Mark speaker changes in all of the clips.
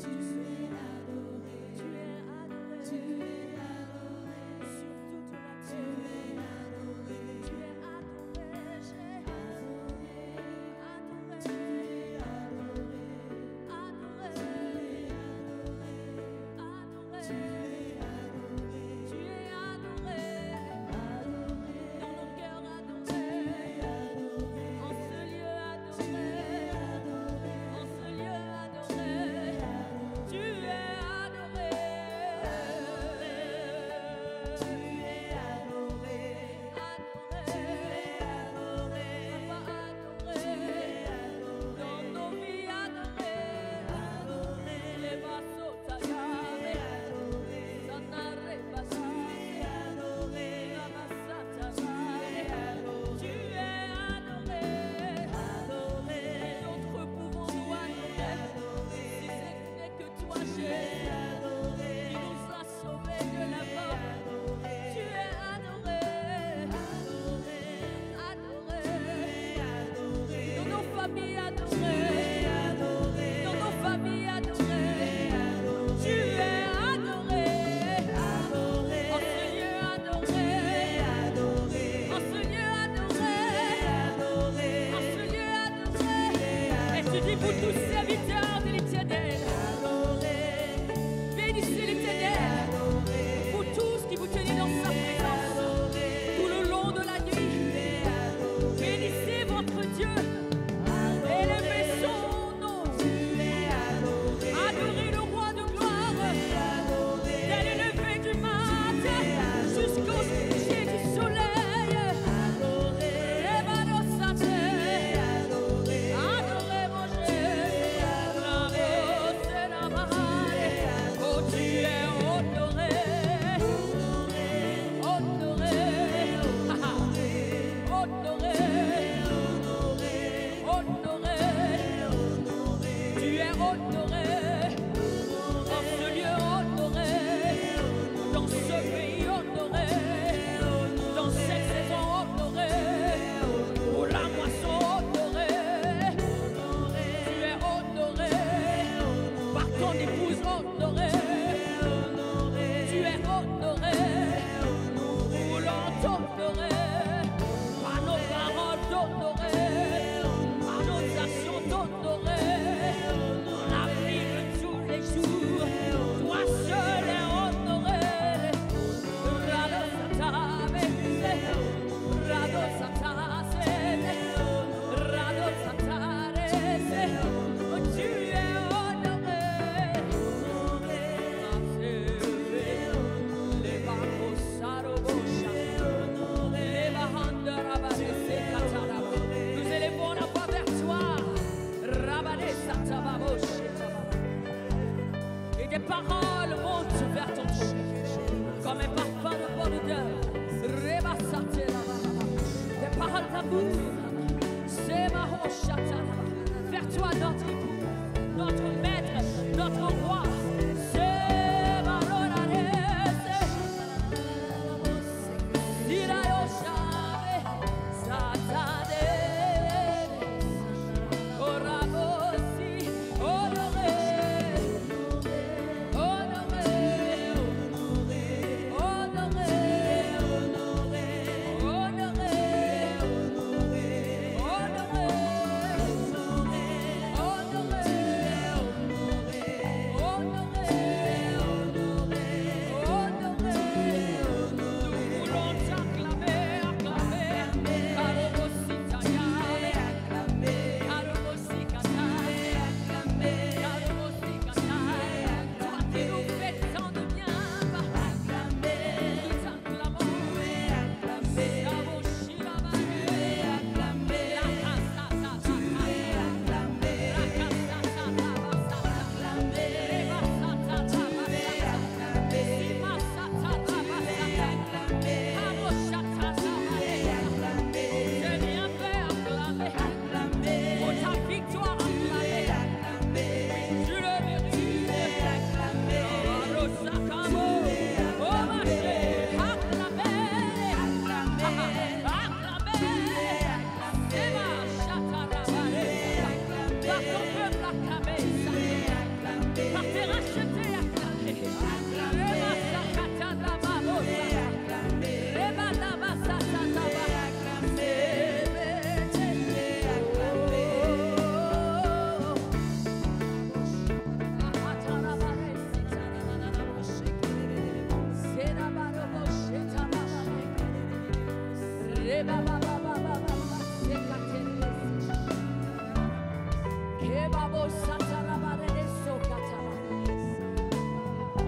Speaker 1: Honoré,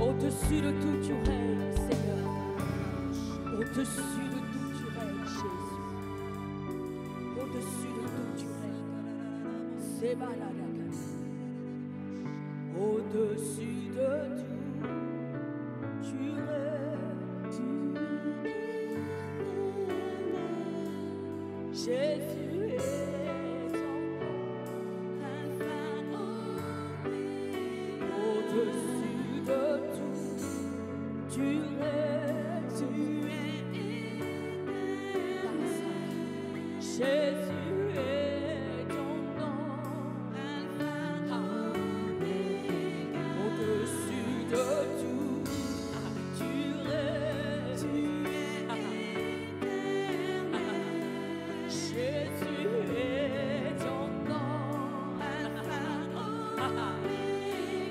Speaker 1: Au-dessus de tout, tu règnes, Seigneur. Au-dessus de tout, tu règnes, Jésus. Au-dessus de tout, tu règnes. C'est balade. Au-dessus de tout, tu règnes. Jésus est ton nom. Au-dessus de tout, tu règnes. Jésus est ton nom. Au-dessus de tout, tu règnes. Jésus est ton nom.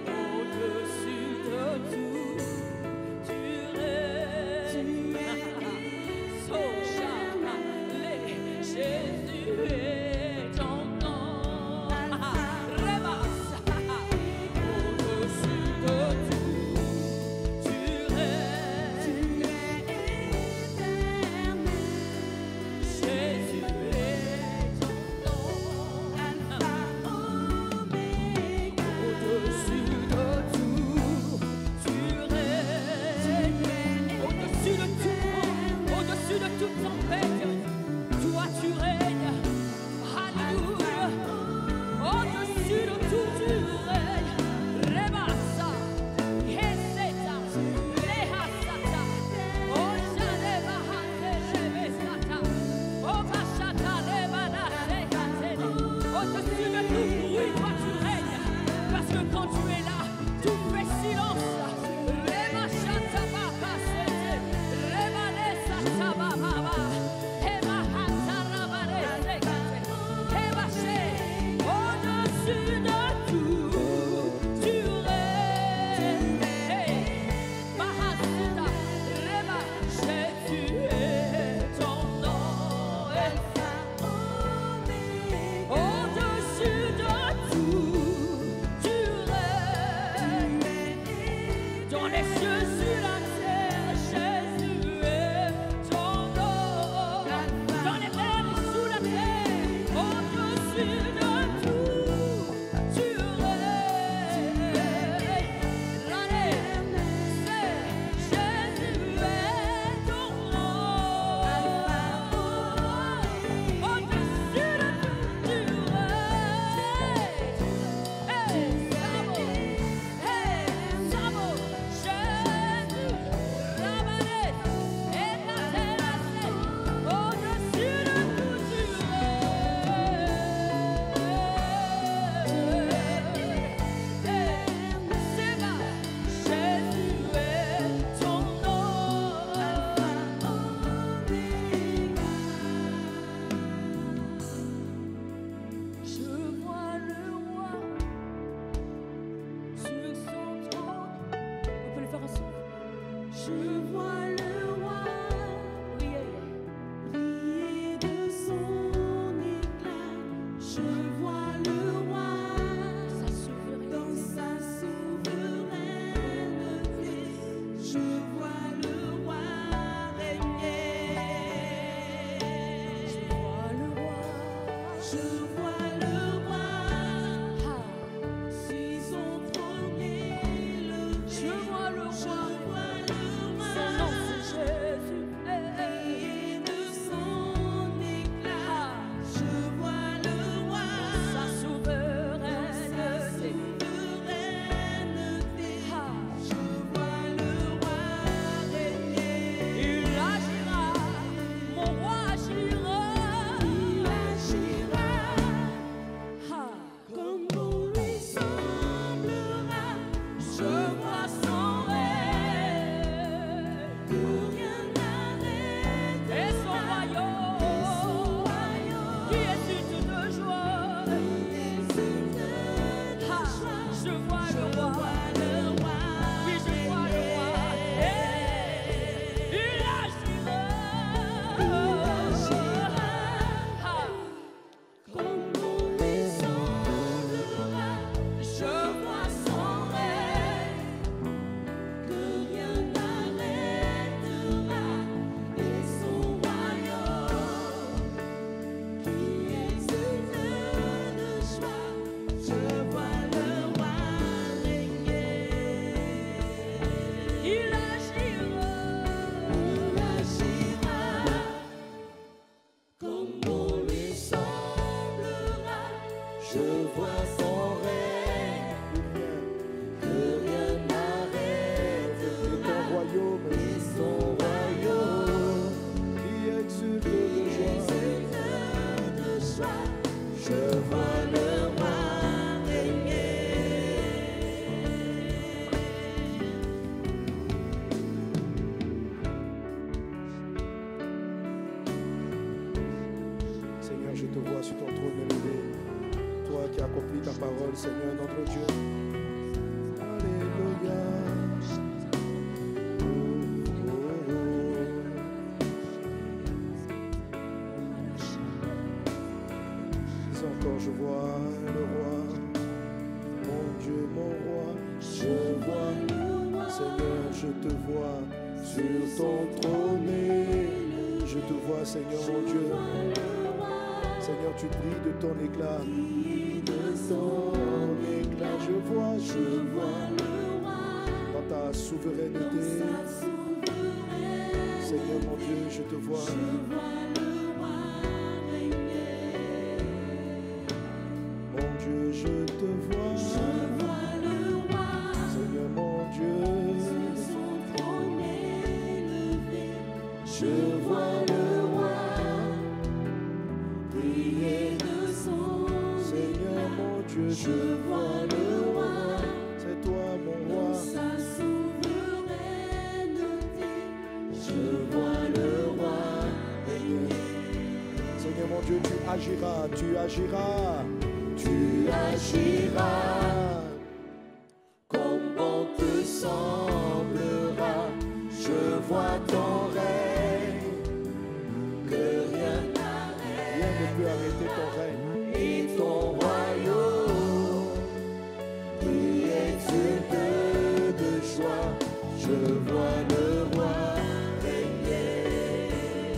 Speaker 1: Au-dessus de tout, tu règnes. Jésus est ton nom. Au-dessus de tout, tu règnes. Jésus est ton nom. Au-dessus de tout, tu règnes. Au-dessus de tout, au-dessus de toute tempête, toi tu règnes. Alléluia. Au-dessus de tout, tu règnes. Rebassa, Heseta, Lehasata, Oshadeva Hante Rebesata, Obashata Rebana Sekate. Au-dessus de tout bruit, toi tu règnes. Parce que quand tu es là, tout fait silence. Rebashata Baba Sete, Rebalesata Baba.
Speaker 2: on lui semblera. Je vois son règne, que rien n'arrête. Et ton royaume, et son royaume, qui exulte de joie. Je vois le roi régner.
Speaker 3: Seigneur, je te vois sur ton trône élevé. Toi qui accomplis ta parole, Seigneur, notre Dieu. Alléluia. Encore je vois le roi, mon Dieu, mon roi, je vois, Seigneur, je te vois sur ton trône, je te vois, Seigneur, mon Dieu, Seigneur, tu brilles de ton éclat, je vois dans ta souveraineté, Seigneur, mon Dieu, je te vois. Dieu, je te vois, le roi, Seigneur mon Dieu, sur son trône élevé. Je vois le roi briller de son Seigneur mon Dieu, je vois le roi, c'est toi mon roi, sa souveraineté. Je vois le roi régner. Seigneur mon Dieu, tu agiras, tu agiras comme bon te semblera. Je vois ton règne, que rien ne peut arrêter ton règne. Et ton royaume qui exulte de joie. Je vois le roi régner.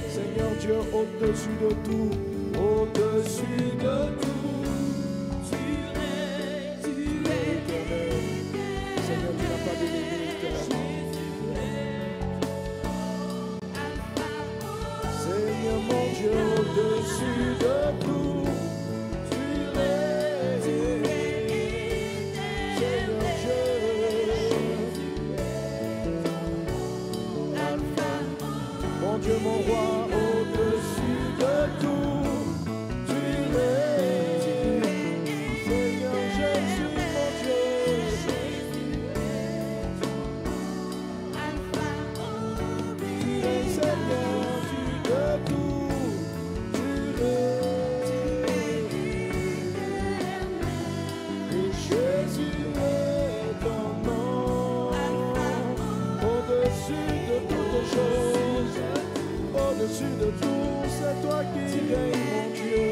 Speaker 3: Seigneur Dieu, au-dessus de tout, au-dessus de tout. Seigneur mon Dieu, au-dessus de tout, tu règnes. Seigneur Dieu, mon Dieu, mon roi, au-dessus de tout, tu règnes. Seigneur Jésus, mon Dieu. Au-dessus de tout, c'est toi qui règnes, mon Dieu.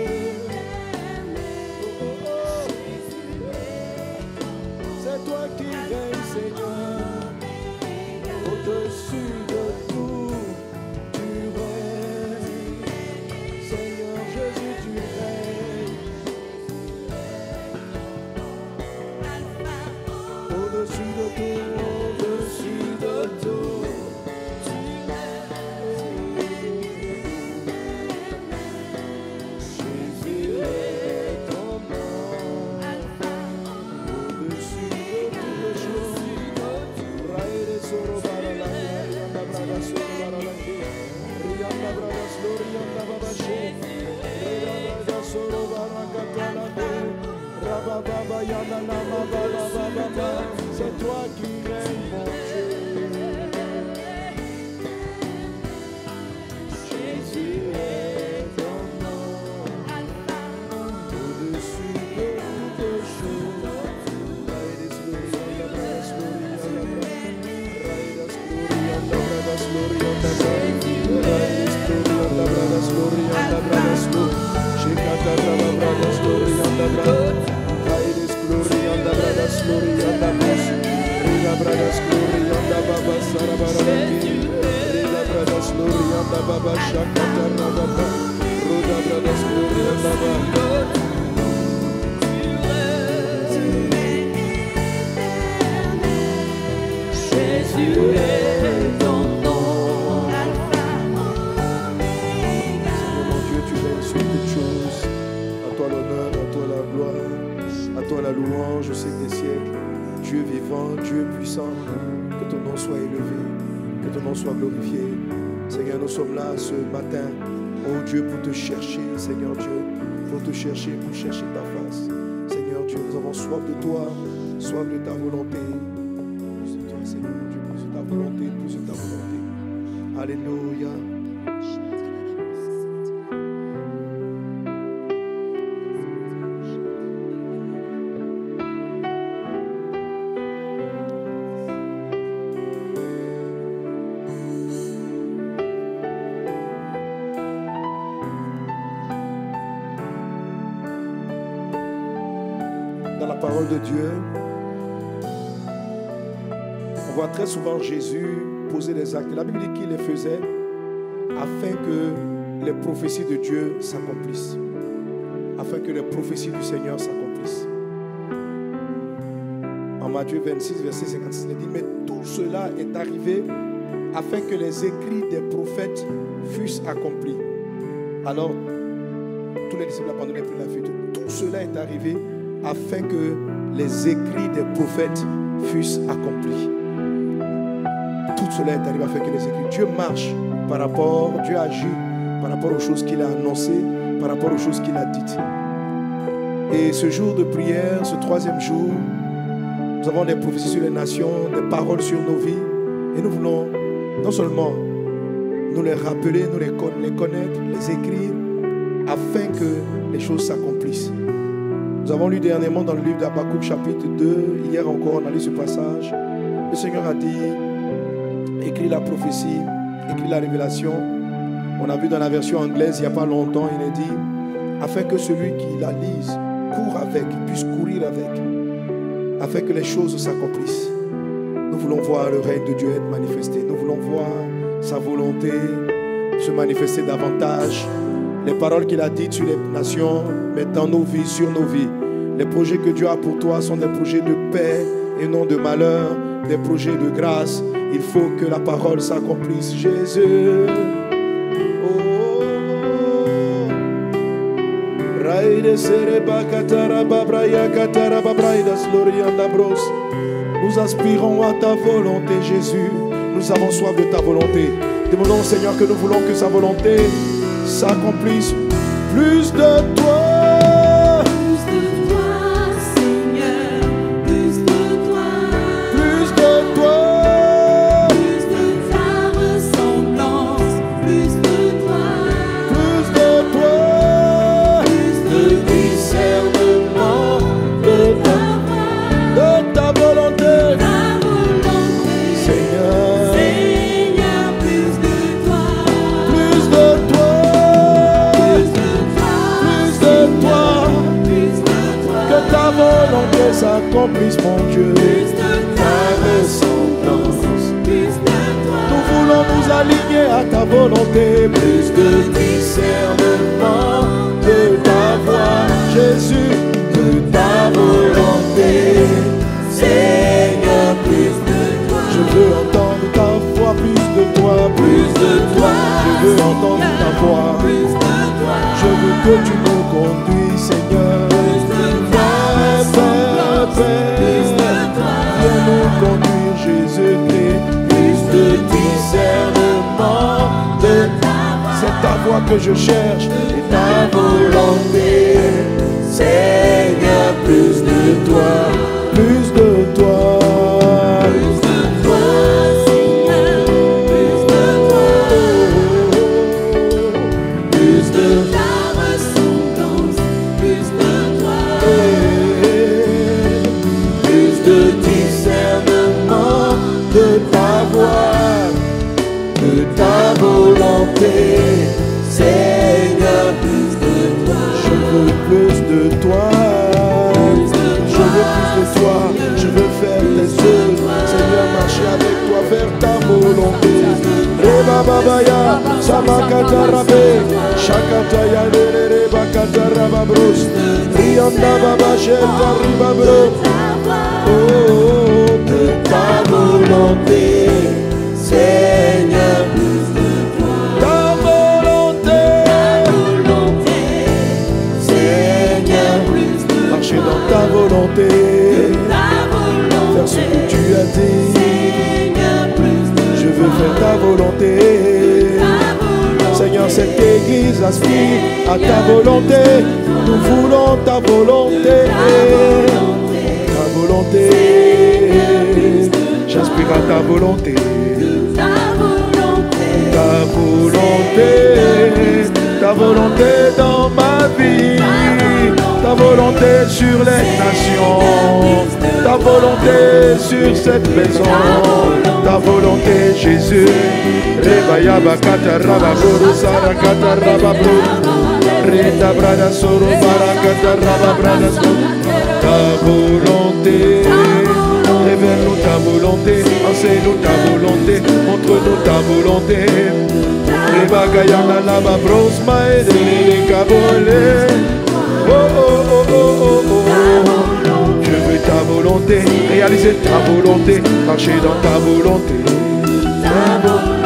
Speaker 3: C'est toi qui règnes, Seigneur. Au-dessus de tout, tu règnes. Seigneur Jésus, tu règnes. Au-dessus de tout, au-dessus de tout. C'est toi qui règnes, mon Dieu. Jésus est ton nom, au-dessus de toutes choses. Jésus est ton nom, Alpha, Omega. Seigneur mon Dieu, tu règnes toi la louange au siècle des siècles. Dieu vivant, Dieu puissant, que ton nom soit élevé, que ton nom soit glorifié. Seigneur, nous sommes là ce matin, oh Dieu, pour te chercher, Seigneur Dieu, pour te chercher, pour chercher ta face. Seigneur Dieu, nous avons soif de toi, soif de ta volonté. Plus de toi, Seigneur Dieu, plus de ta volonté, plus de ta volonté. Alléluia. Dans la parole de Dieu, on voit très souvent Jésus poser des actes. La Bible dit qu'il les faisait afin que les prophéties de Dieu s'accomplissent. Afin que les prophéties du Seigneur s'accomplissent. En Matthieu 26, verset 56, il dit, mais tout cela est arrivé afin que les écrits des prophètes fussent accomplis. Alors, tous les disciples abandonnaient plus la fuite. Tout cela est arrivé afin que les écrits des prophètes fussent accomplis. Tout cela est arrivé afin que les écrits... Dieu marche par rapport, Dieu agit par rapport aux choses qu'il a annoncées, par rapport aux choses qu'il a dites. Et ce jour de prière, ce troisième jour, nous avons des prophéties sur les nations, des paroles sur nos vies. Et nous voulons non seulement nous les rappeler, nous les connaître, les écrire, afin que les choses s'accomplissent. Nous avons lu dernièrement dans le livre d'Habakkuk chapitre 2, hier encore on a lu ce passage. Le Seigneur a dit, écris la prophétie, écris la révélation. On a vu dans la version anglaise il n'y a pas longtemps, il est dit, afin que celui qui la lise court avec, puisse courir avec, afin que les choses s'accomplissent. Nous voulons voir le règne de Dieu être manifesté. Nous voulons voir sa volonté se manifester davantage. Les paroles qu'il a dites sur les nations, mais dans nos vies, sur nos vies. Les projets que Dieu a pour toi sont des projets de paix et non de malheur, des projets de grâce. Il faut que la parole s'accomplisse. Jésus. Nous aspirons à ta volonté, Jésus. Nous avons soif de ta volonté. Demandons au Seigneur que nous voulons que sa volonté s'accomplisse. Plus de toi.
Speaker 2: Plus de toi, Seigneur. Plus de toi.
Speaker 3: Plus de toi.
Speaker 2: Plus de ta ressemblance. Plus de toi.
Speaker 3: Plus de toi.
Speaker 2: Plus de discernement de ta
Speaker 3: volonté.
Speaker 2: ta volonté.
Speaker 3: Seigneur.
Speaker 2: Seigneur, plus de toi.
Speaker 3: Plus de toi. Que ta volonté s'accomplisse, mon Dieu.
Speaker 2: Plus de ta ressemblance, plus de toi.
Speaker 3: Nous voulons nous aligner à ta volonté.
Speaker 2: Plus de discernement de ta voix,
Speaker 3: Jésus,
Speaker 2: de ta volonté. Seigneur, plus de toi.
Speaker 3: je veux entendre ta voix, plus de toi,
Speaker 2: Plus de toi.
Speaker 3: Je veux entendre ta voix.
Speaker 2: Plus de toi.
Speaker 3: Je veux que tu nous conduis, Seigneur.
Speaker 2: Plus de ta ressemblance, plus de toi.
Speaker 3: Viens nous conduire, Jésus-Christ.
Speaker 2: Plus de discernement de ta voix.
Speaker 3: C'est ta voix que je cherche et
Speaker 2: Ta volonté, Seigneur, plus de toi,
Speaker 3: plus de toi.
Speaker 2: plus de toi, Seigneur, plus de toi, plus de ta ressemblance, plus de toi, plus de discernement de ta voix, de ta volonté, Seigneur, plus de toi.
Speaker 3: Je veux plus de toi. Je veux plus de toi. Je veux faire tes œuvres. Seigneur, marcher avec toi vers ta volonté. Reba babaya, samakatarabe, shakataya lere bakatarababros, rianda baba sheta ribabro. Oh,
Speaker 2: De ta volonté, Seigneur, plus de toi.
Speaker 3: ta volonté.
Speaker 2: Volonté, Seigneur, plus de
Speaker 3: Marcher dans ta volonté. s'aspire à ta volonté. Nous voulons ta volonté. Ta volonté. J'aspire à ta volonté. Ta volonté dans ma vie, ta volonté sur les nations, ta volonté sur cette maison, ta volonté Jésus. Rebaya bakata rababuru sarakata rababuru, reda brada soro barakata rababrada soro. Ta volonté, révèle-nous ta volonté, enseigne-nous ta volonté, montre-nous ta volonté. Rebagayana laba brosma et les cabolés. Oh oh oh oh oh oh. Je veux ta volonté, réaliser ta volonté, marcher dans ta volonté. Ta volonté.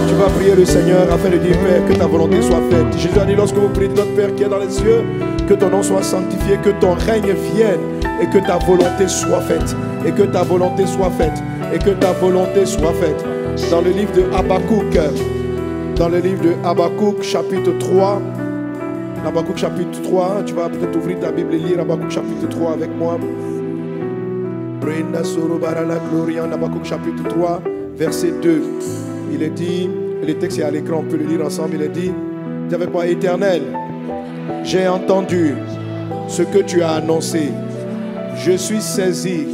Speaker 3: Tu vas prier le Seigneur afin de dire Père, que ta volonté soit faite. Jésus a dit lorsque vous priez notre Père qui est dans les cieux, que ton nom soit sanctifié, que ton règne vienne et que ta volonté soit faite. Et que ta volonté soit faite. Et que ta volonté soit faite. Dans le livre de Habakkuk, chapitre 3, Habakkuk chapitre 3, tu vas peut-être ouvrir ta Bible et lire Habakkuk chapitre 3 avec moi. Habakkuk chapitre 3, verset 2. Il est dit, le texte est à l'écran, on peut le lire ensemble, il est dit, dis avec moi, Éternel, j'ai entendu ce que tu as annoncé. Je suis saisi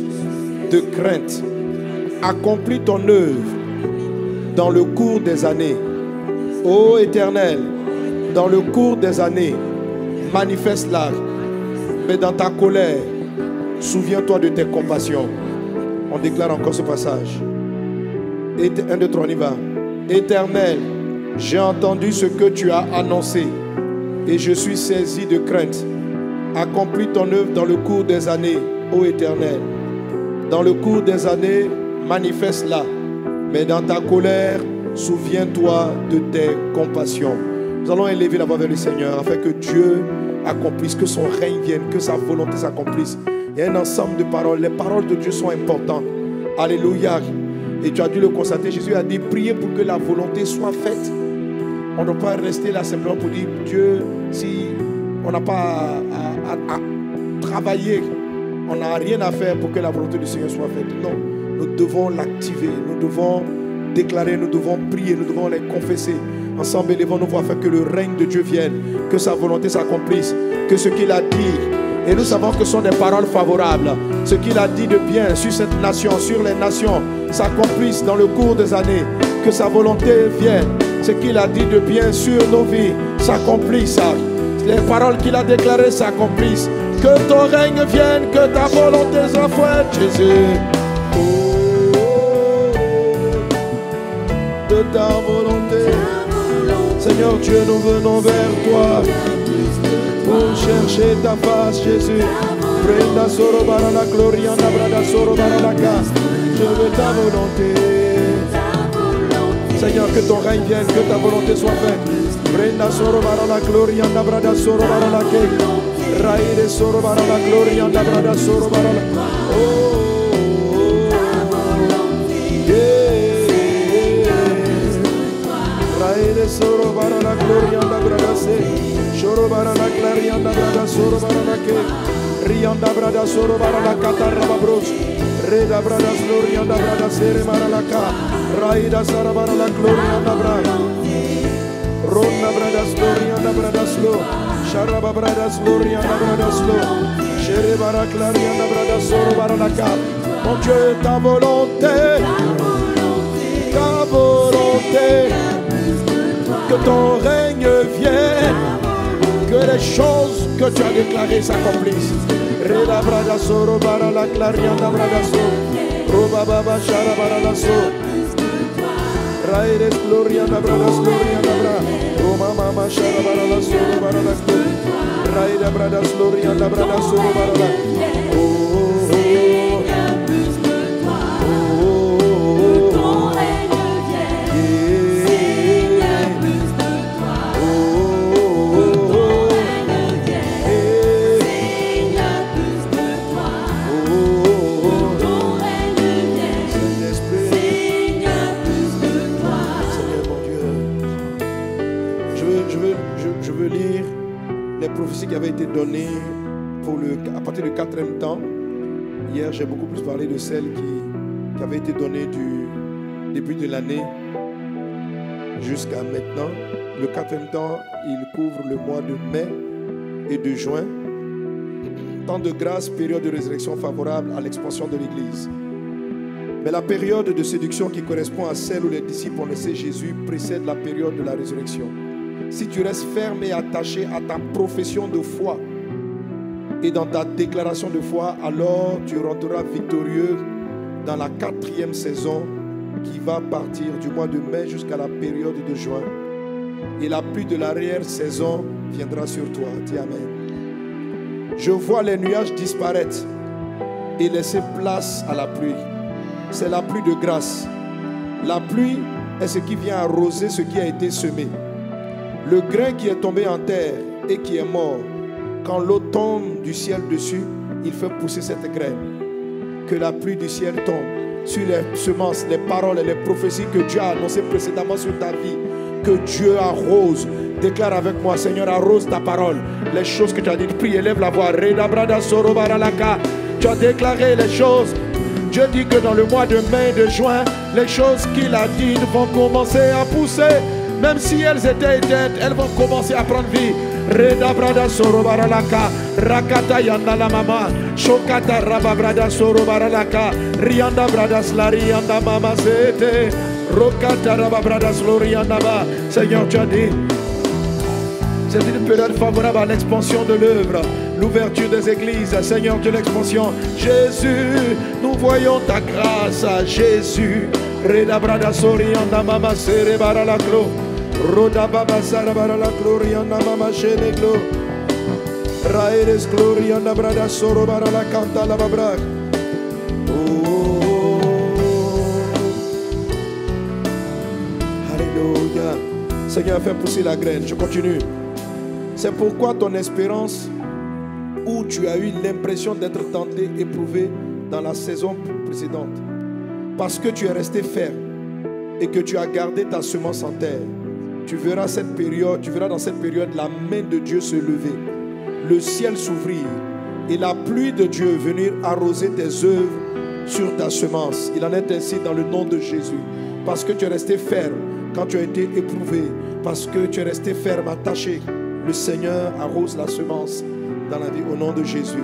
Speaker 3: de crainte. Accomplis ton œuvre dans le cours des années. Ô Éternel, dans le cours des années, manifeste-la. Mais dans ta colère, souviens-toi de tes compassions. On déclare encore ce passage. 1, 2, 3, on y va. Éternel, j'ai entendu ce que tu as annoncé et je suis saisi de crainte. Accomplis ton œuvre dans le cours des années, ô Éternel. Dans le cours des années, manifeste-la. Mais dans ta colère, souviens-toi de tes compassions. Nous allons élever la voix vers le Seigneur afin que Dieu accomplisse, que son règne vienne, que sa volonté s'accomplisse. Il y a un ensemble de paroles. Les paroles de Dieu sont importantes. Alléluia. Et tu as dû le constater. Jésus a dit, priez pour que la volonté soit faite. On ne doit pas rester là simplement pour dire, Dieu, si on n'a pas à travailler, on n'a rien à faire pour que la volonté du Seigneur soit faite. Non, nous devons l'activer, nous devons déclarer, nous devons prier, nous devons les confesser. Ensemble, élevons-nous afin que le règne de Dieu vienne, que sa volonté s'accomplisse, que ce qu'il a dit, et nous savons que ce sont des paroles favorables, ce qu'il a dit de bien sur cette nation, sur les nations, s'accomplisse dans le cours des années, que sa volonté vienne, ce qu'il a dit de bien sur nos vies, s'accomplisse, les paroles qu'il a déclarées s'accomplissent, que ton règne vienne, que ta volonté soit faite, Jésus. De ta volonté, Seigneur Dieu, nous venons vers toi pour chercher ta face, Jésus. Prenda soro barana gloria na brada soro baraka. Je veux ta volonté, Seigneur, que ton règne vienne, que ta volonté soit faite. Prenda soro barana gloria na brada soro baraka. Raide soro barana gloria na brada soro baraka. Oh. Soro bara la gloria da brada se, soro bara la gloria da brada soro bara la ke, rianda brada soro bara la katarra babros, reda brada gloria da brada sere bara la ka, raida sara bara la gloria da brada, ronna brada gloria da brada slo, sharaba brada gloria da brada slo, shere bara gloria da brada soro bara la ka. Mon Dieu, ta volonté, ta volonté. Que ton règne vienne, que les choses que tu as déclarées s'accomplissent. Reda brada soro bara la clarianda brada so, roba baba shara bara la so, raides gloria na brada gloria na bra, roma mama shara bara la soro bara la so, raida brada gloria na brada soro bara la. je veux lire les prophéties qui avaient été données à partir du 4e temps. Hier, j'ai beaucoup plus parlé de celles qui avaient été données du début de l'année jusqu'à maintenant. Le 4e temps, il couvre le mois de mai et de juin. Temps de grâce, période de résurrection favorable à l'expansion de l'Église. Mais la période de séduction qui correspond à celle où les disciples ont laissé Jésus précède la période de la résurrection. Si tu restes ferme et attaché à ta profession de foi et dans ta déclaration de foi, alors tu rentreras victorieux dans la 4e saison qui va partir du mois de mai jusqu'à la période de juin. Et la pluie de l'arrière-saison viendra sur toi. Dis Amen. Je vois les nuages disparaître et laisser place à la pluie. C'est la pluie de grâce. La pluie est ce qui vient arroser ce qui a été semé. Le grain qui est tombé en terre et qui est mort, quand l'eau tombe du ciel dessus, il fait pousser cette graine. Que la pluie du ciel tombe sur les semences, les paroles et les prophéties que Dieu a annoncées précédemment sur ta vie. Que Dieu arrose. Déclare avec moi, Seigneur, arrose ta parole. Les choses que tu as dites, prie, élève la voix. Tu as déclaré les choses. Dieu dit que dans le mois de mai et de juin, les choses qu'il a dites vont commencer à pousser. Même si elles étaient éteintes, elles vont commencer à prendre vie. Reda brada soro baralaka, rakata yanda la mama, shokata raba brada soro baralaka, rianda brada slari yanda mama zete, rokata raba brada slori yanda ba. Seigneur, tu as dit, c'est une période favorable à l'expansion de l'œuvre, l'ouverture des églises. Seigneur de l'expansion, Jésus, nous voyons ta grâce à Jésus. Reda brada sori yanda mama sere baralaklo. Roda baba sara bara la gloria na mama shene glo. Raeres gloria na brada soro bara la canta la babra. Oh, alléluia. Seigneur, fais pousser la graine. Je continue. C'est pourquoi ton espérance, où tu as eu l'impression d'être tenté, éprouvé dans la saison précédente, parce que tu es resté ferme et que tu as gardé ta semence en terre. Tu verras dans cette période la main de Dieu se lever, le ciel s'ouvrir et la pluie de Dieu venir arroser tes œuvres sur ta semence. Il en est ainsi dans le nom de Jésus. Parce que tu es resté ferme quand tu as été éprouvé, parce que tu es resté ferme, attaché, le Seigneur arrose la semence dans la vie au nom de Jésus.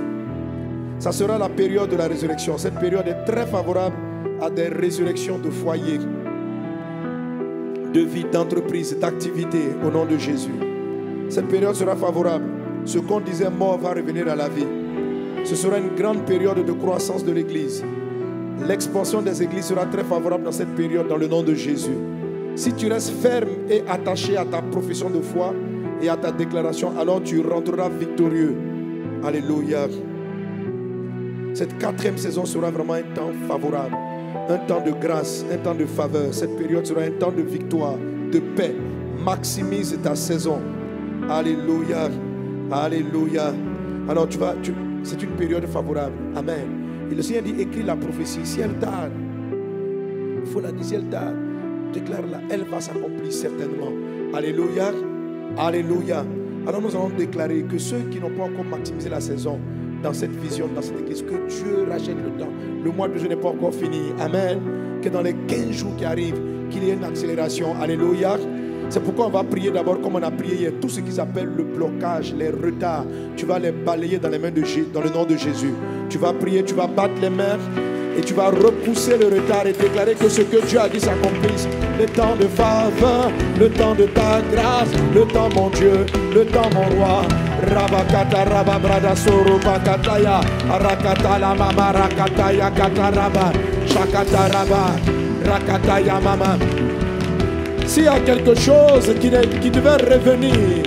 Speaker 3: Ça sera la période de la résurrection. Cette période est très favorable à des résurrections de foyers, de vie, d'entreprise, d'activité au nom de Jésus. Cette période sera favorable. Ce qu'on disait mort va revenir à la vie. Ce sera une grande période de croissance de l'Église. L'expansion des églises sera très favorable dans cette période dans le nom de Jésus. Si tu restes ferme et attaché à ta profession de foi et à ta déclaration, alors tu rentreras victorieux. Alléluia. Cette 4e saison sera vraiment un temps favorable. Un temps de grâce, un temps de faveur. Cette période sera un temps de victoire, de paix. Maximise ta saison. Alléluia. Alléluia. Alors c'est une période favorable. Amen. Et le Seigneur dit, écris la prophétie. Si elle tarde, il faut la dire, si elle tarde, déclare-la. Elle va s'accomplir certainement. Alléluia. Alléluia. Alors nous allons déclarer que ceux qui n'ont pas encore maximisé la saison, dans cette vision, dans cette église, que Dieu rachète le temps. Le mois de juin n'est pas encore fini. Amen. Que dans les 15 jours qui arrivent, qu'il y ait une accélération. Alléluia. C'est pourquoi on va prier d'abord comme on a prié hier. Tout ce qui s'appelle le blocage, les retards, tu vas les balayer dans les mains de Jésus, dans le nom de Jésus. Tu vas prier, tu vas battre les mains et tu vas repousser le retard et déclarer que ce que Dieu a dit s'accomplisse. Le temps de faveur, le temps de ta grâce, le temps mon Dieu, le temps mon roi. Rabakata rababrada soro bakataya arakata la mama rakataya kataraba shakata raba rakataya mama. S'il y a quelque chose qui devait revenir,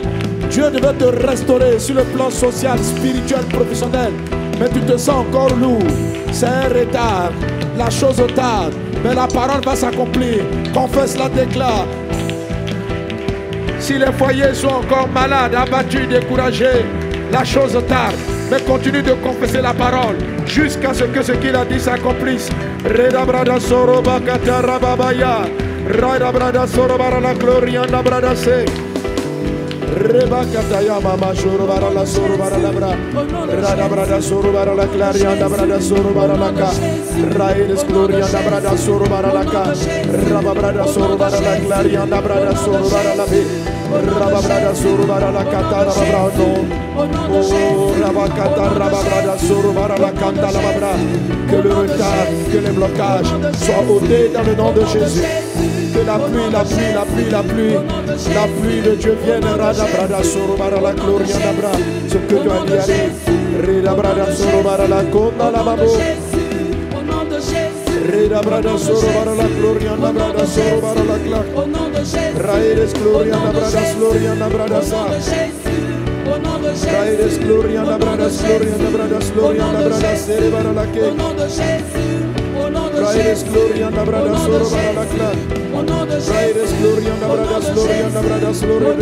Speaker 3: Dieu devait te restaurer sur le plan social, spirituel, professionnel, mais tu te sens encore lourd. C'est un retard, la chose tarde, mais la parole va s'accomplir. Confesse-la, déclare. Si les foyers sont encore malades, abattus, découragés, la chose tarde, mais continue de confesser la parole jusqu'à ce que ce qu'il a dit s'accomplisse. Reda brada soro bakata rababaya, rada brada soro bara la gloria na brada se. Reba kataya mama shoro bara la soro bara la bra. Rada brada soro bara la claria da brada soro bara la ka. Raeles gloria da brada soro bara la ka. Raba brada soro bara la claria da brada soro bara la be. Raba brada soro bara la kata la bra no. Oh raba kata raba brada soro bara la kata la bra. Que le retard, que les blocages soient ôtés dans le nom de Jésus. Que la pluie, la pluie, la pluie, la pluie, la pluie de Dieu vienne. Rada brada soro bara la gloria da bra. Ce que tu as dit arrive. Reda brada soro bara la konda la babo. Reda brada soro bara la gloria da brada soro bara la clac. Raeres gloria da brada gloria da brada sa. Raeres gloria da brada gloria da brada gloria da brada sere bara la ke. Raeres gloria da brada soro bara la clac. Raeres gloria da brada gloria da brada gloria.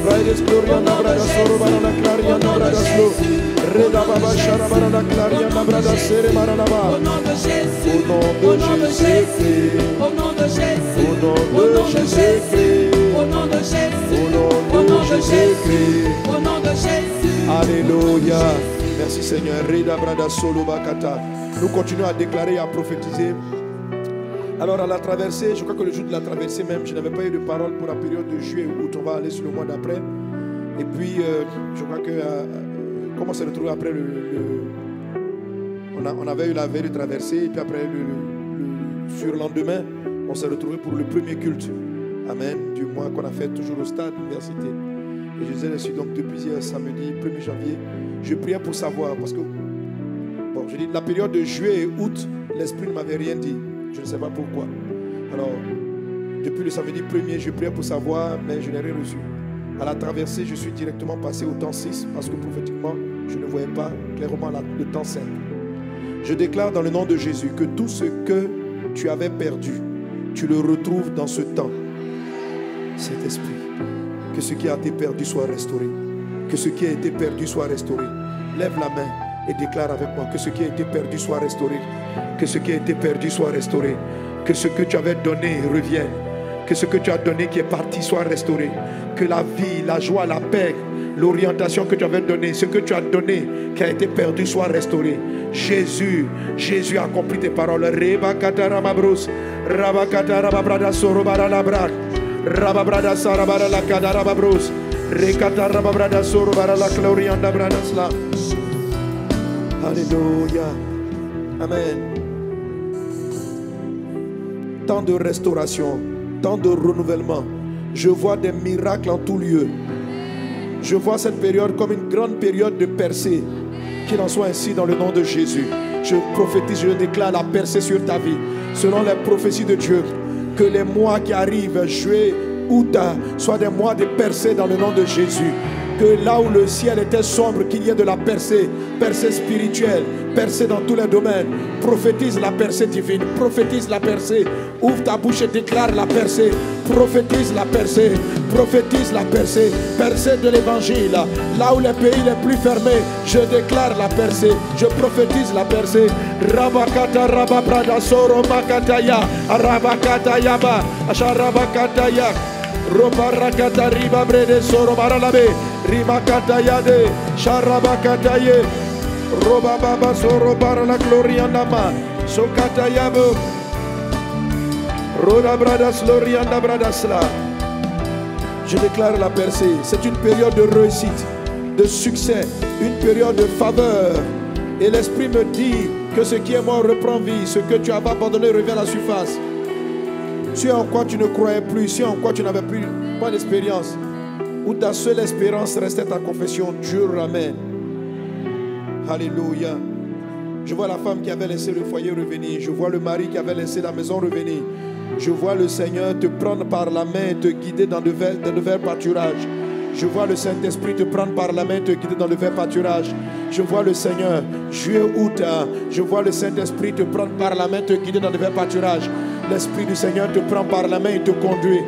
Speaker 3: Raeres gloria da brada soro bara la claria da brada gloria. Reda baba shara bara la claria da brada sere bara la ba. Au nom de Jésus-Christ. Au nom de Jésus-Christ. Au nom de Jésus-Christ. Au nom de Jésus-Christ. Au nom de Jésus-Christ. Au nom de Jésus. Alléluia. Merci Seigneur. Reda brada solo bakata. Nous continuons à déclarer et à prophétiser. Alors à la traversée, je crois que le jour de la traversée même, je n'avais pas eu de parole pour la période de juillet août. On va aller sur le mois d'après. Et puis, je crois que comment on s'est retrouvé après on avait eu la veille de traversée. Et puis après, sur le lendemain, on s'est retrouvé pour le premier culte. Amen. Du mois qu'on a fait toujours au stade université. Et je disais ainsi, donc depuis hier samedi 1er janvier, je priais pour savoir. Parce que, bon, je dis, la période de juillet et août, l'Esprit ne m'avait rien dit. Je ne sais pas pourquoi. Alors, depuis le samedi 1er, je priais pour savoir, mais je n'ai rien reçu. À la traversée, je suis directement passé au temps 6 parce que prophétiquement, je ne voyais pas clairement le temps 5. Je déclare dans le nom de Jésus que tout ce que tu avais perdu, tu le retrouves dans ce temps. Cet esprit, que ce qui a été perdu soit restauré. Que ce qui a été perdu soit restauré. Lève la main et déclare avec moi que ce qui a été perdu soit restauré. Que ce qui a été perdu soit restauré. Que ce que tu avais donné revienne. Que ce que tu as donné qui est parti soit restauré. Que la vie, la joie, la paix, l'orientation que tu avais donnée, ce que tu as donné qui a été perdu soit restauré. Jésus a accompli tes paroles. Reba katarababros, rabakatarababra sorobara labra, rababrada sarabara la kadarababros, rekatarababra sorobara la glorianda bradasla. Alléluia. Amen. Temps de restauration, temps de renouvellement. Je vois des miracles en tout lieu. Je vois cette période comme une grande période de percée. Qu'il en soit ainsi dans le nom de Jésus. Je prophétise, je déclare la percée sur ta vie. Selon les prophéties de Dieu, que les mois qui arrivent, juillet, août, soient des mois de percée dans le nom de Jésus. Que là où le ciel était sombre, qu'il y ait de la percée, percée spirituelle, percée dans tous les domaines. Prophétise la percée divine, prophétise la percée. Ouvre ta bouche et déclare la percée. Prophétise la percée, prophétise la percée, percée de l'évangile. Là où les pays les plus fermés, je déclare la percée, je prophétise la percée. Rabakata rababrada soro makataya, rabakata ba, asharabakataya. Robarakata riba brede soro baralabe, rimakata yade, sharabakataye, robababa soro barala gloriandama, sokata yabo, roda bradas glorianda bradasla. Je déclare la percée. C'est une période de réussite, de succès, une période de faveur. Et l'Esprit me dit que ce qui est mort reprend vie, ce que tu avais abandonné revient à la surface. Ce en quoi tu ne croyais plus, ce en quoi tu n'avais plus pas d'expérience, où ta seule espérance restait ta confession, Dieu ramène. Alléluia. Je vois la femme qui avait laissé le foyer revenir. Je vois le mari qui avait laissé la maison revenir. Je vois le Seigneur te prendre par la main et te guider dans de verts pâturages. Je vois le Saint-Esprit te prendre par la main et te guider dans de verts pâturages. Je vois le Seigneur, juillet, août, je vois le Saint-Esprit te prendre par la main et te guider dans de verts pâturages. L'Esprit du Seigneur te prend par la main et te conduit.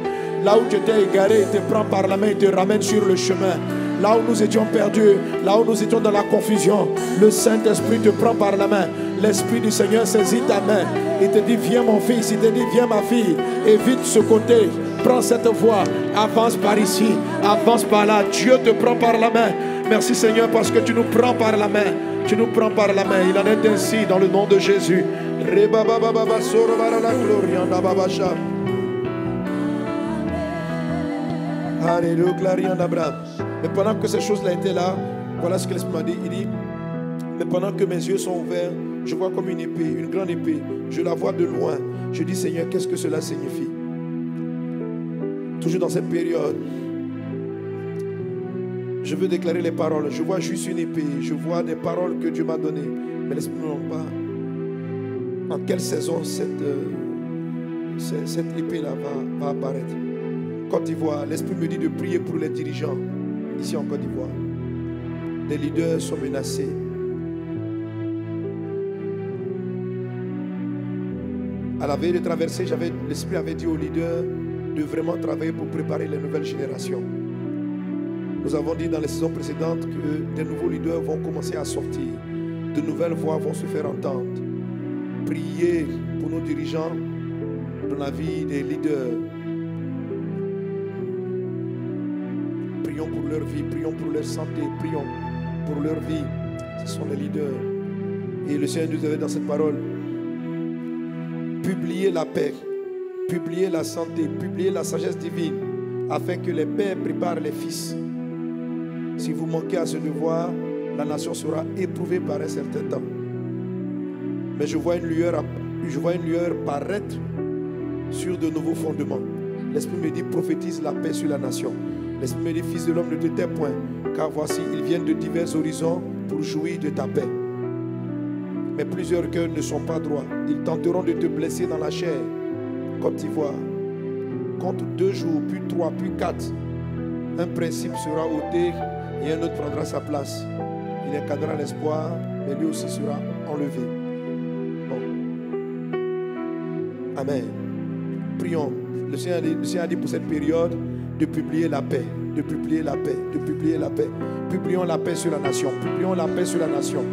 Speaker 3: Là où tu étais égaré, il te prend par la main et te ramène sur le chemin. Là où nous étions perdus, là où nous étions dans la confusion, le Saint-Esprit te prend par la main. L'Esprit du Seigneur saisit ta main. Il te dit, viens mon fils, il te dit, viens ma fille. Évite ce côté Prends cette voie. Avance par ici. Avance par là. Dieu te prend par la main. Merci Seigneur parce que tu nous prends par la main. Tu nous prends par la main. Il en est ainsi dans le nom de Jésus. Alléluia. Mais pendant que ces choses-là étaient là, voilà ce que l'Esprit m'a dit. Il dit, mais pendant que mes yeux sont ouverts, je vois comme une épée, une grande épée. Je la vois de loin. Je dis, Seigneur, qu'est-ce que cela signifie? Toujours dans cette période, je veux déclarer les paroles. Je vois juste une épée. Je vois des paroles que Dieu m'a données. Mais l'Esprit ne me demande pas en quelle saison cette épée-là va apparaître. Côte d'Ivoire, l'Esprit me dit de prier pour les dirigeants ici en Côte d'Ivoire. Les leaders sont menacés. À la veille de traversée, l'Esprit avait dit aux leaders de vraiment travailler pour préparer les nouvelles générations. Nous avons dit dans les saisons précédentes que des nouveaux leaders vont commencer à sortir. De nouvelles voix vont se faire entendre. Priez pour nos dirigeants dans la vie des leaders. Prions pour leur vie, prions pour leur santé, prions pour leur vie. Ce sont les leaders. Et le Seigneur nous avait dans cette parole. Publiez la paix, publiez la santé, publiez la sagesse divine, afin que les pères préparent les fils. Si vous manquez à ce devoir, la nation sera éprouvée par un certain temps. Mais je vois une lueur paraître sur de nouveaux fondements. L'Esprit me dit, prophétise la paix sur la nation. L'Esprit me dit, fils de l'homme, ne te tais point, car voici, ils viennent de divers horizons pour jouir de ta paix. Mais plusieurs cœurs ne sont pas droits. Ils tenteront de te blesser dans la chair. Côte d'Ivoire, compte 2 jours, puis 3, puis 4. Un principe sera ôté et un autre prendra sa place. Il incarnera l'espoir, mais lui aussi sera enlevé. Bon. Amen. Prions. Le Seigneur a dit pour cette période de publier la paix, de publier la paix, de publier la paix. Publions la paix sur la nation. Publions la paix sur la nation.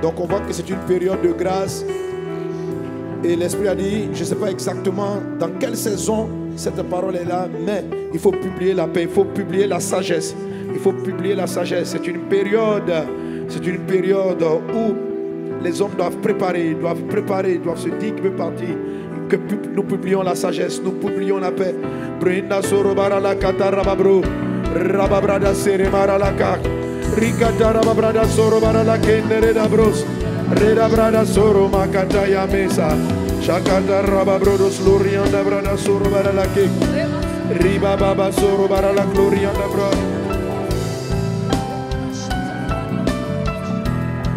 Speaker 3: Donc on voit que c'est une période de grâce. Et l'Esprit a dit, je ne sais pas exactement dans quelle saison cette parole est là, mais il faut publier la paix, il faut publier la sagesse. Il faut publier la sagesse. C'est une période où les hommes doivent préparer, doivent se dire qu'il peut partir. Que nous publions la sagesse, nous publions la paix. Brenda sorobara la katarababro, rababrada seremara la kak. Rikata rababrada sorobara la kendere da bros. Reda brada soro makata ya mesa. Shakata rababrodos lorianda brada sorobara la kek. Riba baba sorobara la glorianda bro.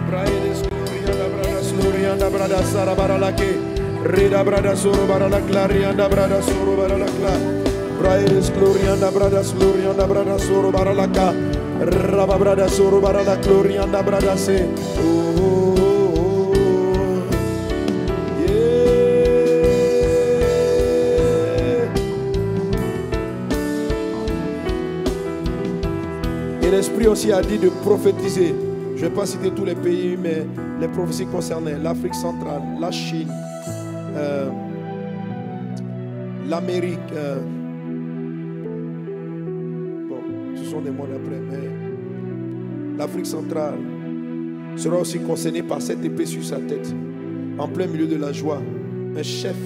Speaker 3: Braides glorianda brada slorianda brada sarabara la kek. Reda brada sorobara la clarianda brada sorobara la kla. Braides glorianda brada slorianda brada sorobara la kek. Rababrada sorobara la glorianda brada se. Et l'Esprit aussi a dit de prophétiser. Je ne vais pas citer tous les pays, mais les prophéties concernaient l'Afrique centrale, la Chine, l'Amérique. Bon, ce sont des mois d'après, mais l'Afrique centrale sera aussi concernée par cette épée sur sa tête. En plein milieu de la joie, un chef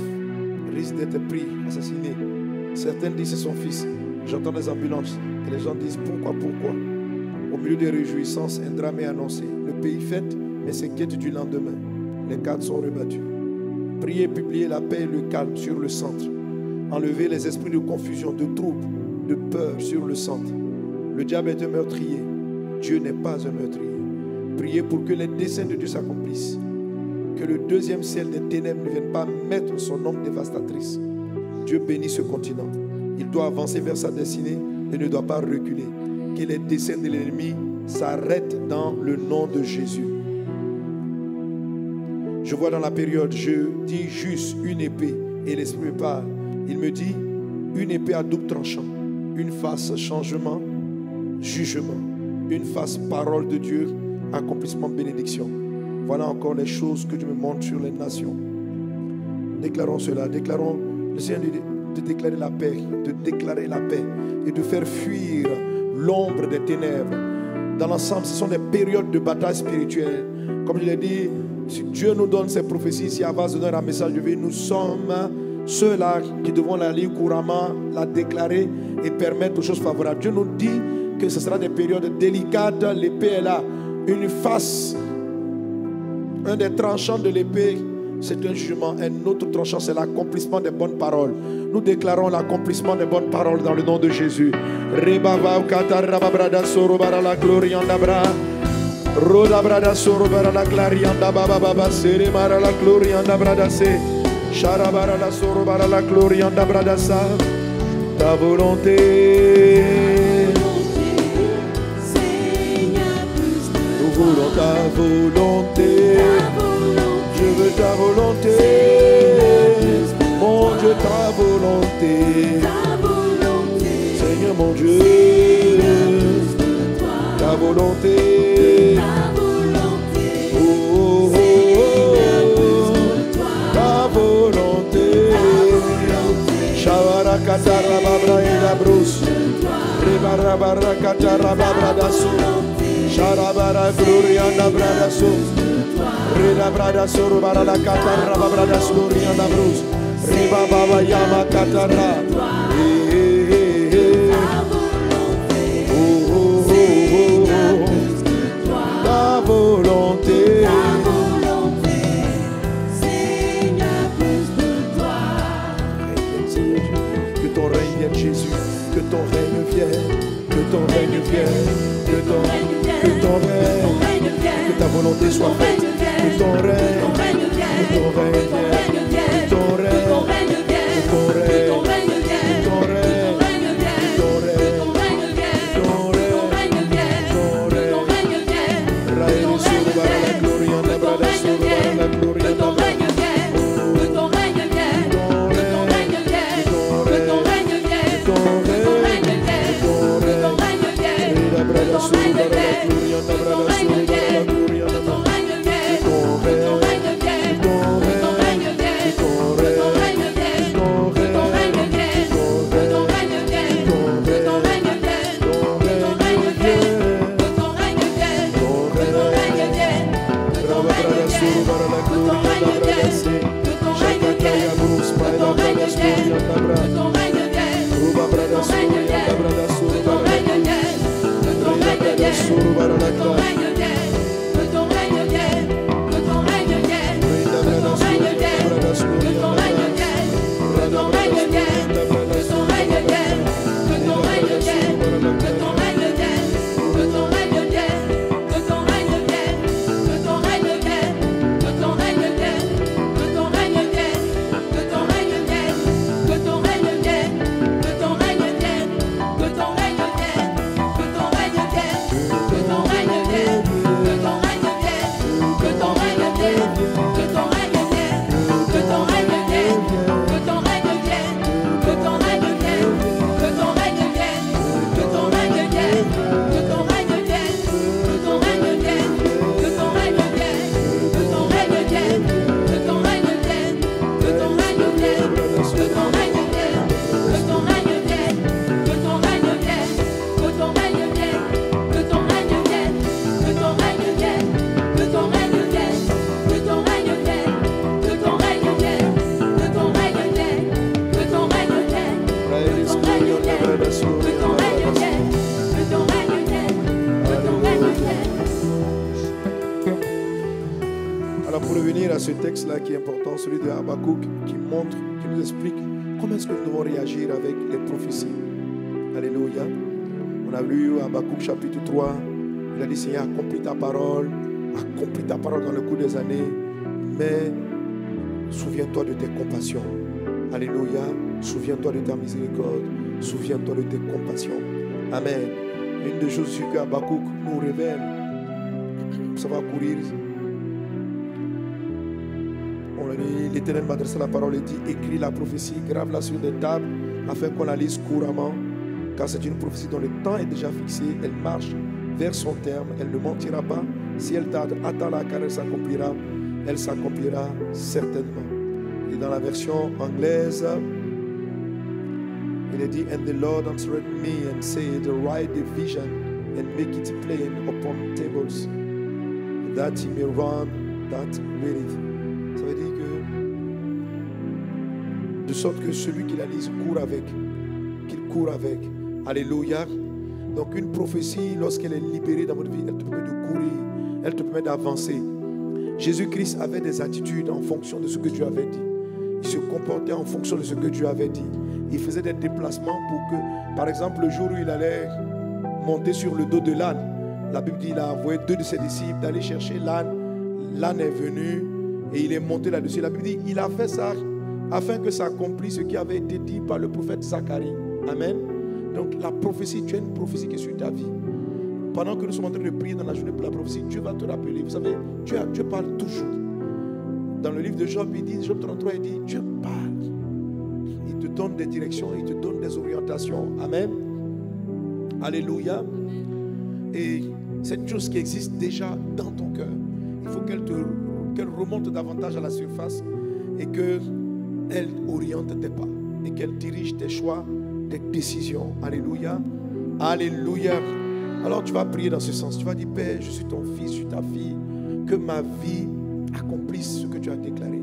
Speaker 3: risque d'être pris, assassiné. Certains disent c'est son fils. J'entends des ambulances et les gens disent pourquoi. Au milieu des réjouissances, un drame est annoncé. Le pays fête, mais s'inquiète du lendemain. Les cartes sont rebattues. Priez, publiez la paix et le calme sur le centre. Enlevez les esprits de confusion, de trouble, de peur sur le centre. Le diable est un meurtrier. Dieu n'est pas un meurtrier. Priez pour que les desseins de Dieu s'accomplissent. Que le deuxième ciel des ténèbres ne vienne pas mettre son ombre dévastatrice. Dieu bénit ce continent. Il doit avancer vers sa destinée et ne doit pas reculer. Que les desseins de l'ennemi s'arrêtent dans le nom de Jésus. Je vois dans la période, je dis juste une épée et l'Esprit me parle. Il me dit une épée à double tranchant, une face changement, jugement, une face parole de Dieu, accomplissement, bénédiction. Voilà encore les choses que Dieu me montre sur les nations. Déclarons cela, déclarons. Le Seigneur dit de déclarer la paix, et de faire fuir l'ombre des ténèbres. Dans l'ensemble, ce sont des périodes de bataille spirituelle. Comme je l'ai dit, si Dieu nous donne ces prophéties, si Avaz nous donne un message de vie, nous sommes ceux-là qui devons la lire couramment, la déclarer et permettre aux choses favorables. Dieu nous dit que ce sera des périodes délicates. L'épée est là, une face, un des tranchants de l'épée, c'est un jugement. Un autre tranchant, c'est l'accomplissement des bonnes paroles. Nous déclarons l'accomplissement des bonnes paroles dans le nom de Jésus. Roda brada soro bara la clarianda baba baba sere mara la glorianda brada se charabara la soro bara la glorianda brada sa ta volonté nous voulons ta volonté je veux ta volonté mon Dieu ta volonté Seigneur mon Dieu ta volonté Shavara katara babra ila brus Ribara barra katara babra dasu Sharabara gloria na brada su Rida brada suru bara la katara babra dasu gloria na brus Riba baba yama katara Ta volonté Jésus, que ton règne vienne, que ton règne vienne, que ton règne, que ta volonté soit faite, que ton règne, que ton règne vienne, que ton règne, que ton règne, que ton règne, que ton règne, règne sur la gloria, la brada sur la gloria, la brada. Ce texte-là qui est important, celui de Habakkuk, qui montre, qui nous explique comment est-ce que nous devons réagir avec les prophéties. Alléluia. On a lu Habakkuk chapitre 3, il a dit Seigneur, accomplis ta parole dans le cours des années, mais souviens-toi de tes compassions. Alléluia. Souviens-toi de ta miséricorde, souviens-toi de tes compassions. Amen. Une des choses que Habakkuk nous révèle, ça va courir. L'Éternel m'a adressé la parole et dit, écris la prophétie, grave-la sur des tables, afin qu'on la lise couramment, car c'est une prophétie dont le temps est déjà fixé, elle marche vers son terme, elle ne mentira pas. Si elle tarde, attends-la, car elle s'accomplira certainement. Et dans la version anglaise, Il a dit, and the Lord answered me and said, write the vision and make it plain upon tables, that he may run that readeth. Ça veut dire que, de sorte que celui qui la lise court avec, qu'il court avec. Alléluia. Donc une prophétie, lorsqu'elle est libérée dans votre vie, elle te permet de courir, elle te permet d'avancer. Jésus-Christ avait des attitudes en fonction de ce que Dieu avait dit. Il se comportait en fonction de ce que Dieu avait dit. Il faisait des déplacements pour que, par exemple, le jour où il allait monter sur le dos de l'âne, la Bible dit qu'il a envoyé 2 de ses disciples d'aller chercher l'âne. L'âne est venu et il est monté là-dessus. La Bible dit qu'il a fait ça afin que s'accomplisse ce qui avait été dit par le prophète Zacharie. Amen. Donc la prophétie, tu as une prophétie qui est sur ta vie. Pendant que nous sommes en train de prier dans la journée pour la prophétie, Dieu va te rappeler. Vous savez, Dieu parle toujours. Dans le livre de Job, il dit, Job 33, il dit, Dieu parle. Il te donne des directions, il te donne des orientations. Amen. Alléluia. Et c'est une chose qui existe déjà dans ton cœur. Il faut qu'elle remonte davantage à la surface et qu'elle oriente tes pas et qu'elle dirige tes choix, tes décisions. Alléluia. Alléluia. Alors tu vas prier dans ce sens. Tu vas dire, Père, je suis ton fils, je suis ta fille. Que ma vie accomplisse ce que tu as déclaré.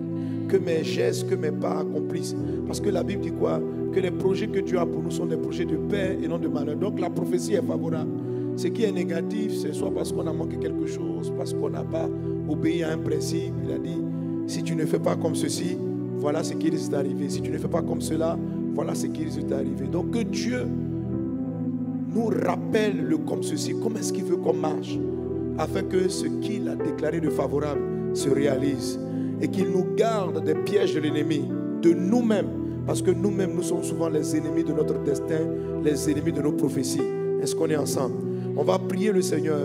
Speaker 3: Que mes gestes, que mes pas accomplissent. Parce que la Bible dit quoi? Que les projets que Dieu a pour nous sont des projets de paix et non de malheur. Donc la prophétie est favorable. Ce qui est négatif, c'est soit parce qu'on a manqué quelque chose, parce qu'on n'a pas obéi à un principe. Il a dit, si tu ne fais pas comme ceci, voilà ce qui risque d'arriver. Si tu ne fais pas comme cela, voilà ce qui risque d'arriver. Donc que Dieu nous rappelle le comme ceci, comment est-ce qu'il veut qu'on marche, afin que ce qu'il a déclaré de favorable se réalise et qu'il nous garde des pièges de l'ennemi, de nous-mêmes, parce que nous-mêmes, nous sommes souvent les ennemis de notre destin, les ennemis de nos prophéties. Est-ce qu'on est ensemble? On va prier le Seigneur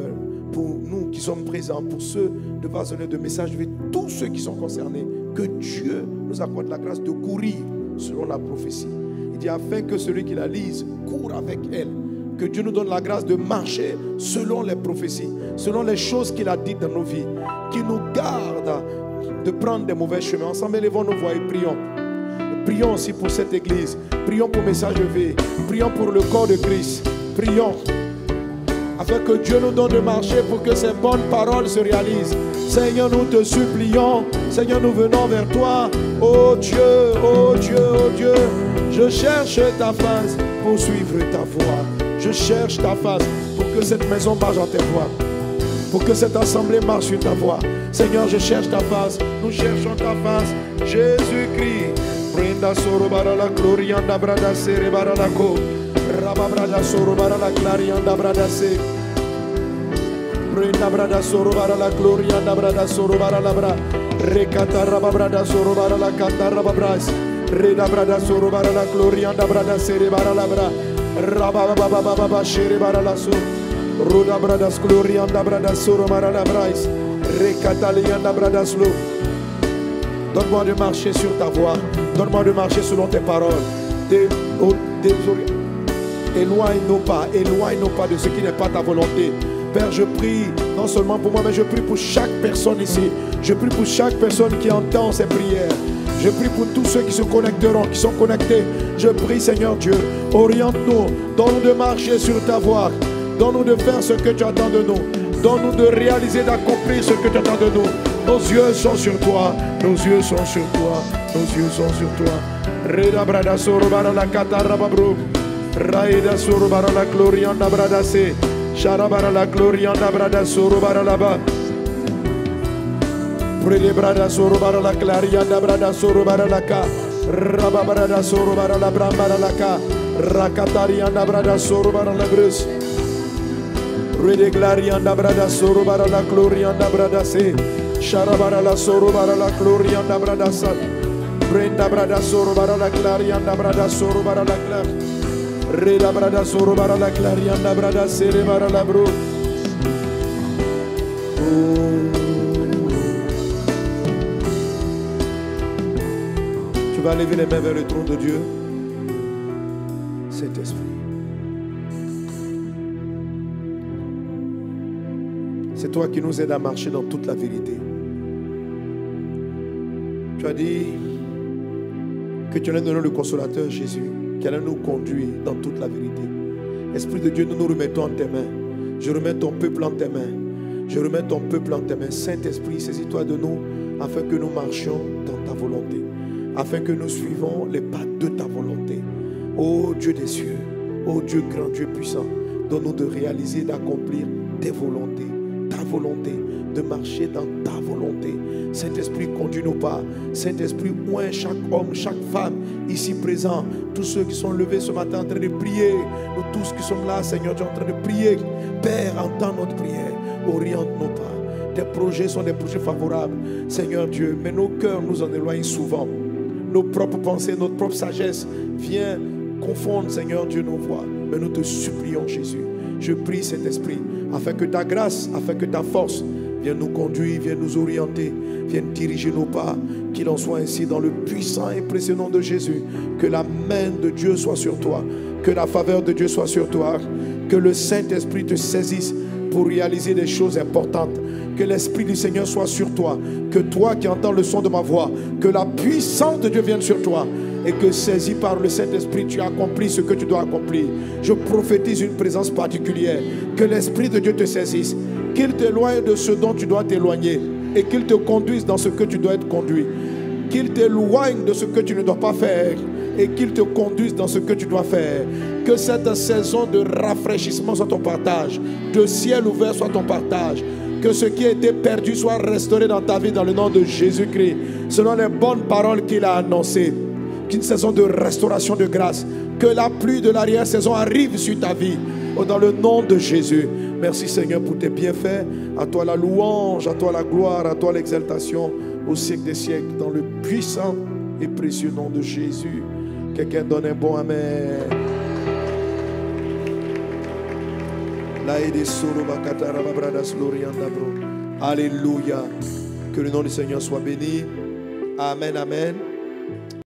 Speaker 3: pour nous qui sommes présents, pour ceux de Vasonnet de Message, tous ceux qui sont concernés, que Dieu nous accorde la grâce de courir selon la prophétie. Il dit afin que celui qui la lise court avec elle. Que Dieu nous donne la grâce de marcher selon les prophéties, selon les choses qu'il a dites dans nos vies, qui nous garde de prendre des mauvais chemins. Ensemble, élevons nos voix et prions. Prions aussi pour cette église. Prions pour Message V. Prions pour le corps de Christ. Prions afin que Dieu nous donne de marcher pour que ces bonnes paroles se réalisent. Seigneur, nous te supplions. Seigneur, nous venons vers toi. Oh Dieu, oh Dieu, oh Dieu. Je cherche ta face pour suivre ta voie. Je cherche ta face pour que cette maison marche en tes voies. Pour que cette assemblée marche sur ta voie. Seigneur, je cherche ta face. Nous cherchons ta face. Jésus-Christ. Brenda soro bara la glorianda brada sere bara la ko. Raba brada soro bara la glorianda brada se. Brenda brada soro bara la glorianda brada soro bara la bra. Rekata raba brada soro bara la kata raba bras. Reda brada soro bara la glorianda brada sere bara la bra. Raba baba baba shere bara la so. Roda brada glorianda brada soro bara la bras. Rekata lianda brada slo. Donne-moi de marcher sur ta voie. Donne-moi de marcher selon tes paroles. Éloigne-nous pas de ce qui n'est pas ta volonté. Père, je prie non seulement pour moi, mais je prie pour chaque personne ici. Je prie pour chaque personne qui entend ces prières. Je prie pour tous ceux qui se connecteront, qui sont connectés. Je prie, Seigneur Dieu, oriente-nous, donne-nous de marcher sur ta voie. Donne-nous de faire ce que tu attends de nous. Donne-nous de réaliser, d'accomplir ce que tu attends de nous. Nos yeux sont sur toi. Nos yeux sont sur toi. Nos yeux sont sur toi. Reda brada soro bara la katara babru. Raida soro bara la glorianda brada se. Shara bara la glorianda brada soro bara la ba. Prele brada soro bara la clarianda brada soro bara la ka. Raba brada soro bara la bramba la ka. Rakatarianda brada soro bara la brus. Rede glarianda brada soro bara la glorianda brada se. Sharabara la soro bara la glorianda brada sa. Brenda brada soro bara la glarianda brada soro bara la glar. Reda brada soro bara la glarianda brada sere bara la bro. Tu vas lever les mains vers le trône de Dieu. Saint-Esprit. C'est toi qui nous aides à marcher dans toute la vérité. Tu as dit que tu allais donner le consolateur Jésus, qui allait nous conduire dans toute la vérité. Esprit de Dieu, nous nous remettons en tes mains. Je remets ton peuple en tes mains. Je remets ton peuple en tes mains. Saint-Esprit, saisis-toi de nous afin que nous marchions dans ta volonté, afin que nous suivons les pas de ta volonté. Ô Dieu des cieux, ô Dieu grand, Dieu puissant, donne-nous de réaliser, d'accomplir tes volontés, ta volonté, de marcher dans ta volonté. Saint-Esprit, conduis nos pas. Saint-Esprit, oint chaque homme, chaque femme ici présent, tous ceux qui sont levés ce matin en train de prier, nous tous qui sommes là, Seigneur, tu es en train de prier. Père, entends notre prière, oriente nos pas. Tes projets sont des projets favorables, Seigneur Dieu, mais nos cœurs nous en éloignent souvent. Nos propres pensées, notre propre sagesse vient confondre, Seigneur Dieu, nos voies. Mais nous te supplions, Jésus. Je prie, Saint-Esprit, afin que ta grâce, afin que ta force vienne nous conduire, vienne nous orienter, vienne diriger nos pas. Qu'il en soit ainsi dans le puissant et précieux nom de Jésus. Que la main de Dieu soit sur toi, que la faveur de Dieu soit sur toi, que le Saint-Esprit te saisisse pour réaliser des choses importantes. Que l'Esprit du Seigneur soit sur toi, que toi qui entends le son de ma voix, que la puissance de Dieu vienne sur toi et que saisi par le Saint-Esprit, tu accomplis ce que tu dois accomplir. Je prophétise une présence particulière, que l'Esprit de Dieu te saisisse, qu'il t'éloigne de ce dont tu dois t'éloigner et qu'il te conduise dans ce que tu dois être conduit, qu'il t'éloigne de ce que tu ne dois pas faire et qu'il te conduise dans ce que tu dois faire. Que cette saison de rafraîchissement soit ton partage, de ciel ouvert soit ton partage. Que ce qui a été perdu soit restauré dans ta vie dans le nom de Jésus-Christ, selon les bonnes paroles qu'il a annoncées. Qu'une saison de restauration de grâce, que la pluie de l'arrière-saison arrive sur ta vie, dans le nom de Jésus. Merci Seigneur pour tes bienfaits. À toi la louange, à toi la gloire, à toi l'exaltation au siècle des siècles, dans le puissant et précieux nom de Jésus. Quelqu'un donne un bon amen. Alléluia. Que le nom du Seigneur soit béni. Amen, amen.